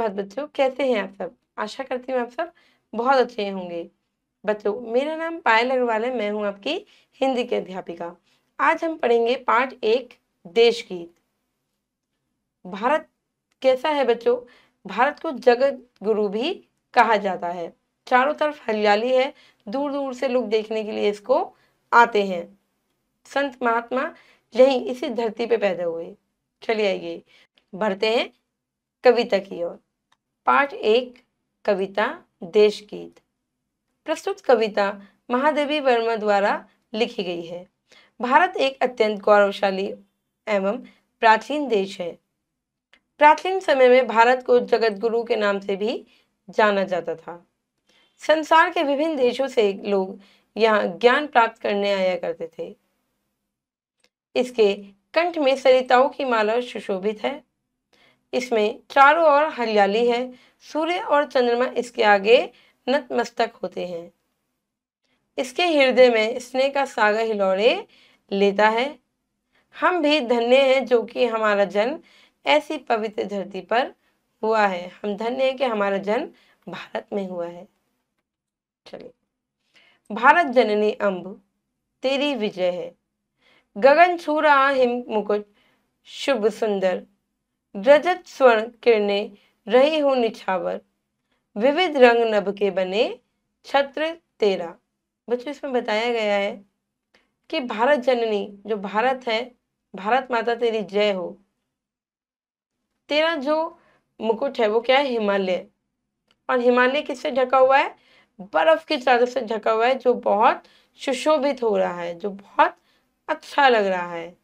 सुप्रभात बच्चों, कैसे हैं आप सब? आशा करती हूँ आप सब बहुत अच्छे होंगे। बच्चों, मेरा नाम पायल अग्रवाल है, मैं हूँ आपकी हिंदी की अध्यापिका। आज हम पढ़ेंगे पाठ 1 देश गीत। भारत कैसा है बच्चों? भारत को जगत गुरु भी कहा जाता है। चारों तरफ हरियाली है, दूर दूर से लोग देखने के लिए इसको आते हैं। संत महात्मा यहीं इसी धरती पे पैदा हुए। चलिए आइए बढ़ते हैं कविता की ओर। पाठ 1 कविता देश गीत। प्रस्तुत कविता महादेवी वर्मा द्वारा लिखी गई है। भारत एक अत्यंत गौरवशाली एवं प्राचीन देश है। प्राचीन समय में भारत को जगत गुरु के नाम से भी जाना जाता था। संसार के विभिन्न देशों से लोग यहाँ ज्ञान प्राप्त करने आया करते थे। इसके कंठ में सरिताओं की माला सुशोभित है। इसमें चारों ओर हरियाली है। सूर्य और चंद्रमा इसके आगे नतमस्तक होते हैं। इसके हृदय में स्नेह का सागर हिलोरे लेता है। हम भी धन्य हैं जो कि हमारा जन्म ऐसी पवित्र धरती पर हुआ है। हम धन्य हैं कि हमारा जन्म भारत में हुआ है। चलिए, भारत जननी अम्ब तेरी विजय है। गगन छू रहा हिम मुकुट शुभ सुंदर। रजत स्वर्ण किरणें रही हो निछावर। विविध रंग नभ के बने छत्र तेरा। बच्चों, इसमें बताया गया है कि भारत जननी जो भारत है, भारत माता तेरी जय हो। तेरा जो मुकुट है वो क्या है? हिमालय। और हिमालय किससे ढका हुआ है? बर्फ की चादर से ढका हुआ है, जो बहुत सुशोभित हो रहा है, जो बहुत अच्छा लग रहा है।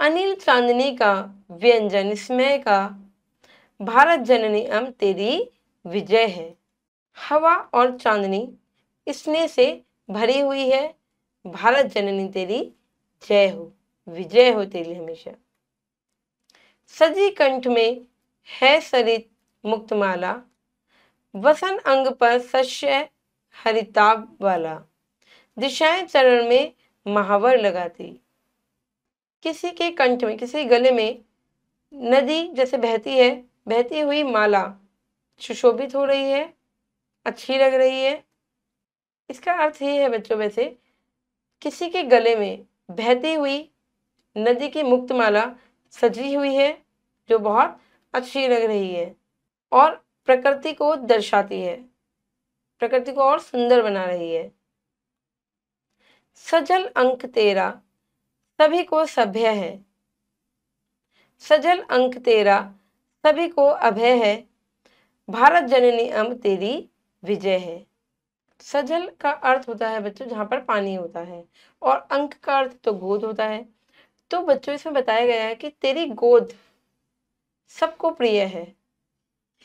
अनिल चांदनी का व्यंजन स्मय का। भारत जननी अम्ब तेरी विजय है। हवा और चांदनी स्नेह से भरी हुई है। भारत जननी तेरी जय हो, विजय हो तेरी हमेशा। सजी कंठ में है सरित मुक्तमाला। वसन अंग पर शस्य हरिताभ वाला। दिशाएं चरण में महावर लगाती। किसी के कंठ में, किसी गले में नदी जैसे बहती है, बहती हुई माला सुशोभित हो रही है, अच्छी लग रही है। इसका अर्थ ये है बच्चों, वैसे किसी के गले में बहती हुई नदी की मुक्तमाला सजी हुई है, जो बहुत अच्छी लग रही है और प्रकृति को दर्शाती है, प्रकृति को और सुंदर बना रही है। सजल अंक तेरा सभी को सभ्य है। सजल अंक तेरा सभी को अभय है। भारत जननी अम्ब तेरी विजय है। सजल का अर्थ होता है बच्चों जहां पर पानी होता है, और अंक का अर्थ तो गोद होता है। तो बच्चों, इसमें बताया गया है कि तेरी गोद सबको प्रिय है।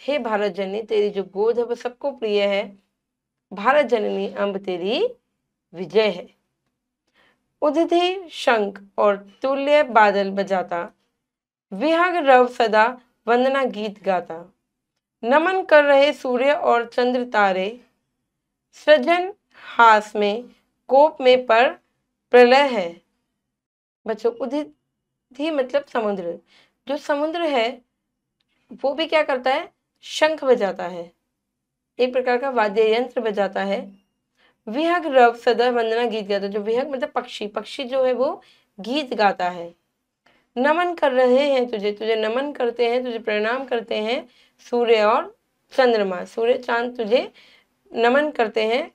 हे भारत जननी, तेरी जो गोद है वो सबको प्रिय है। भारत जननी अम्ब तेरी विजय है। उदधि शंख और तुल्य बादल बजाता। विहग रव सदा वंदना गीत गाता। नमन कर रहे सूर्य और चंद्र तारे। सृजन हास में कोप में पर प्रलय है। बच्चों, उदधि मतलब समुद्र। जो समुद्र है वो भी क्या करता है? शंख बजाता है, एक प्रकार का वाद्य यंत्र बजाता है। विहग रव सदा वंदना गीत गाता। जो विहग मतलब पक्षी, पक्षी जो है वो गीत गाता है। नमन कर रहे हैं तुझे, तुझे नमन करते हैं, तुझे प्रणाम करते हैं सूर्य और चंद्रमा। सूर्य चांद तुझे नमन करते हैं।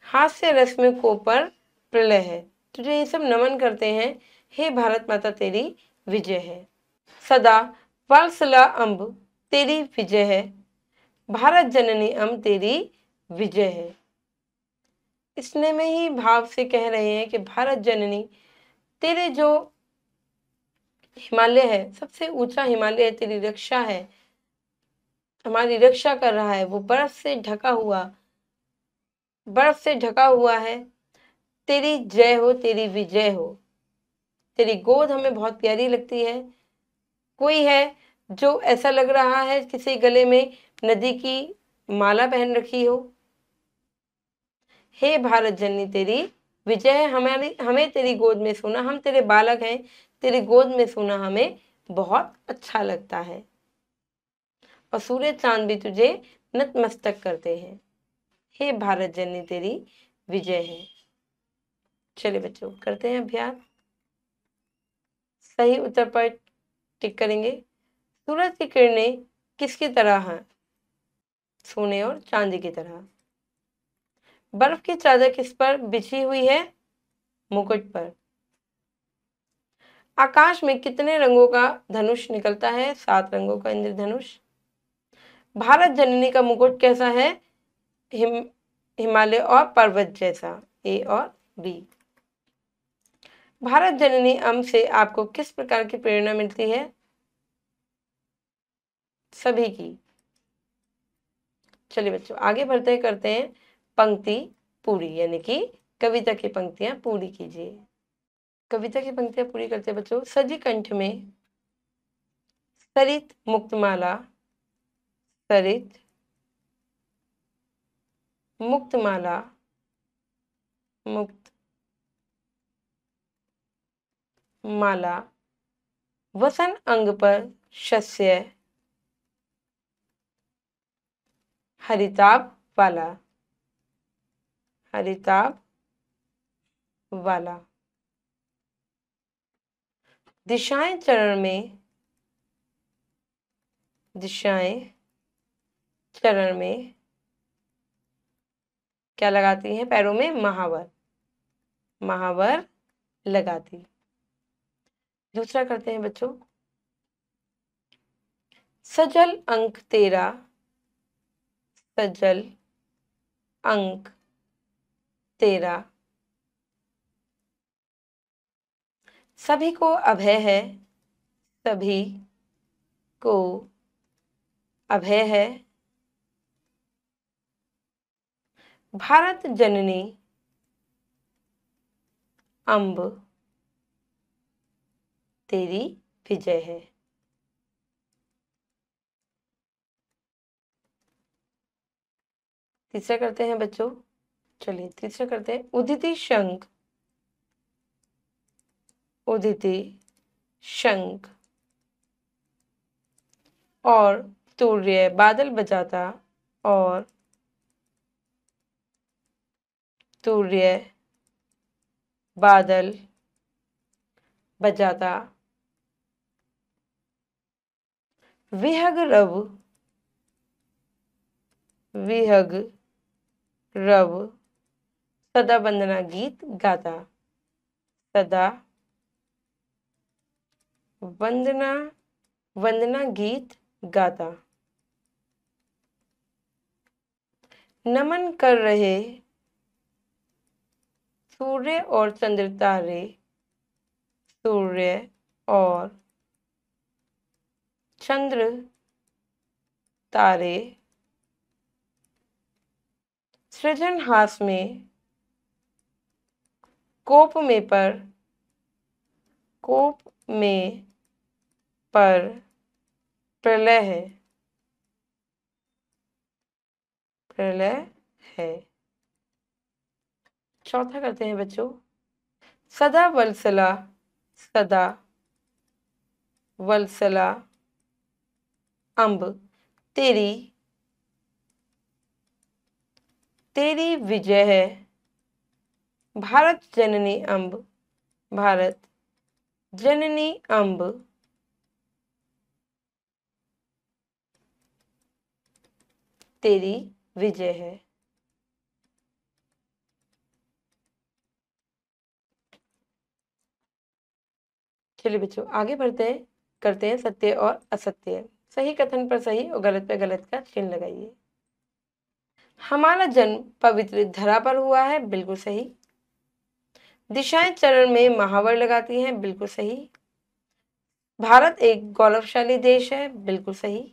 हास्य रस में कोपर प्रलय है। तुझे ये सब नमन करते हैं। हे भारत माता तेरी विजय है। सदा वत्सला अम्ब तेरी विजय है। भारत जननी अम्ब तेरी विजय है। इसने में ही भाव से कह रहे हैं कि भारत जननी तेरे जो हिमालय है, सबसे ऊंचा हिमालय तेरी रक्षा है, हमारी रक्षा कर रहा है। वो बर्फ से ढका हुआ, बर्फ से ढका हुआ है। तेरी जय हो, तेरी विजय हो। तेरी गोद हमें बहुत प्यारी लगती है। कोई है जो ऐसा लग रहा है किसी गले में नदी की माला पहन रखी हो। हे भारत जननी तेरी विजय है। हमें तेरी गोद में सोना, हम तेरे बालक हैं, तेरी गोद में सोना हमें बहुत अच्छा लगता है। और सूर्य चांद भी तुझे नतमस्तक करते हैं। हे भारत जननी तेरी विजय है। चलिए बच्चों करते हैं अभ्यास। सही उत्तर पर टिक करेंगे। सूरज की किरणें किसकी तरह हैं? सोने और चांदी की तरह। बर्फ की चादर किस पर बिछी हुई है? मुकुट पर। आकाश में कितने रंगों का धनुष निकलता है? 7 रंगों का इंद्रधनुष। भारत जननी का मुकुट कैसा है? हिमालय और पर्वत जैसा। ए और बी। भारत जननी अम्ब से आपको किस प्रकार की प्रेरणा मिलती है? सभी की। चलिए बच्चों आगे बढ़ते करते हैं पंक्ति पूरी, यानी कि कविता की पंक्तियां पूरी कीजिए। कविता की पंक्तियां पूरी करते हैं बच्चों। सजी कंठ में सरित मुक्तमाला, सरित मुक्तमाला, मुक्त माला, वसन अंग पर शस्य, हरिताभ वाला, हरिताभ वाला। दिशाएं चरण में, दिशाएं चरण में क्या लगाती हैं? पैरों में महावर, महावर लगाती। दूसरा करते हैं बच्चों। सजल अंक तेरा, सजल अंक तेरा, सभी को अभय है, सभी को अभय है। भारत जननी अम्ब तेरी विजय है। तीसरा करते हैं बच्चों। चलिए तीसरा करते हैं। उदिति शंख, उदिति शंख और तूर्य बादल बजाता, और तूर्य बादल बजाता। विहग रव, विहग रव सदा वंदना गीत गाता, सदा वंदना, वंदना गीत गाता। नमन कर रहे सूर्य और चंद्र तारे, सूर्य और चंद्र तारे सृजनहास में, कोप में पर, कोप में पर प्रलय है, प्रलय है। चौथा करते हैं बच्चों। सदा वत्सला, सदा वत्सला अम्ब तेरी, तेरी विजय है। भारत जननी अम्ब, भारत जननी अम्ब तेरी विजय है। चलिए बच्चों आगे बढ़ते हैं, करते हैं सत्य और असत्य। सही कथन पर सही और गलत पे गलत का चिन्ह लगाइए। हमारा जन्म पवित्र धरा पर हुआ है, बिल्कुल सही। दिशाएं चरण में महावर लगाती हैं, बिल्कुल सही। भारत एक गौरवशाली देश है, बिल्कुल सही।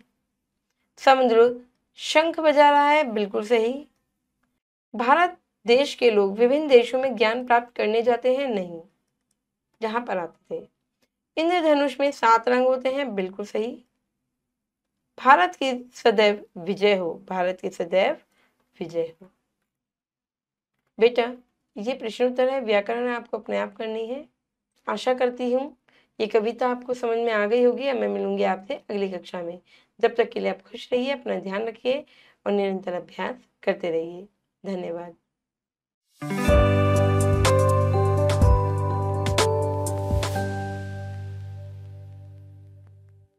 समुद्र शंख बजा रहा है, बिल्कुल सही। भारत देश के लोग विभिन्न देशों में ज्ञान प्राप्त करने जाते हैं, नहीं, जहां पर आते थे। इंद्रधनुष में 7 रंग होते हैं, बिल्कुल सही। भारत की सदैव विजय हो, भारत की सदैव विजय हो। बेटा ये प्रश्नोत्तर है, व्याकरण आपको अपने आप करनी है। आशा करती हूँ ये कविता आपको समझ में आ गई होगी। अब मैं मिलूंगी आपसे अगली कक्षा में। जब तक के लिए आप खुश रहिए, अपना ध्यान रखिए और निरंतर अभ्यास करते रहिए। धन्यवाद।